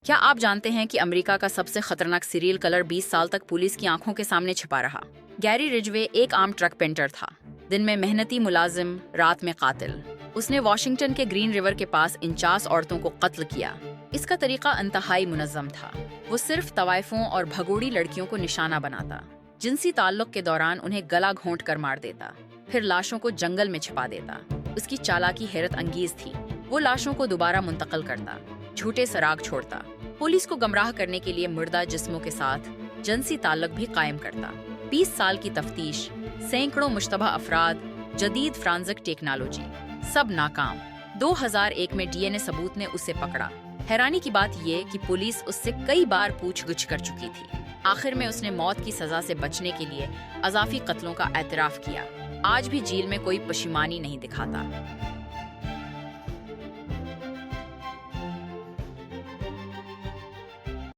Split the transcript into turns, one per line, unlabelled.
کیا آپ جانتے ہیں کہ امریکہ کا سب سے خطرناک سیریل کلر 20 سال تک پولیس کی آنکھوں کے سامنے چھپا رہا؟ گیری رجوے ایک عام ٹرک پینٹر تھا، دن میں محنتی ملازم، رات میں قاتل۔ اس نے واشنگٹن کے گرین ریور کے پاس 49 عورتوں کو قتل کیا۔ اس کا طریقہ انتہائی منظم تھا۔ وہ صرف طوائفوں اور بھگوڑی لڑکیوں کو نشانہ بناتا، جنسی تعلق کے دوران انہیں گلا گھونٹ کر مار دیتا، پھر لاشوں کو جنگل میں چھپا دیتا۔ اس کی چالاکی حیرت انگیز تھی۔ وہ لاشوں کو دوبارہ منتقل کرتا، جھوٹے سراغ چھوڑتا، پولیس کو گمراہ کرنے کے لیے مردہ جسموں کے ساتھ جنسی تعلق بھی قائم کرتا۔ 20 سال کی تفتیش، سینکڑوں مشتبہ افراد، جدید فرانزک ٹیکنالوجی، سب ناکام۔ 2001 میں DNA ثبوت نے اسے پکڑا۔ حیرانی کی بات یہ کہ پولیس اس سے کئی بار پوچھ گچھ کر چکی تھی۔ آخر میں اس نے موت کی سزا سے بچنے کے لیے اضافی قتلوں کا اعتراف کیا۔ آج بھی جیل میں کوئی پشیمانی نہیں دکھاتا۔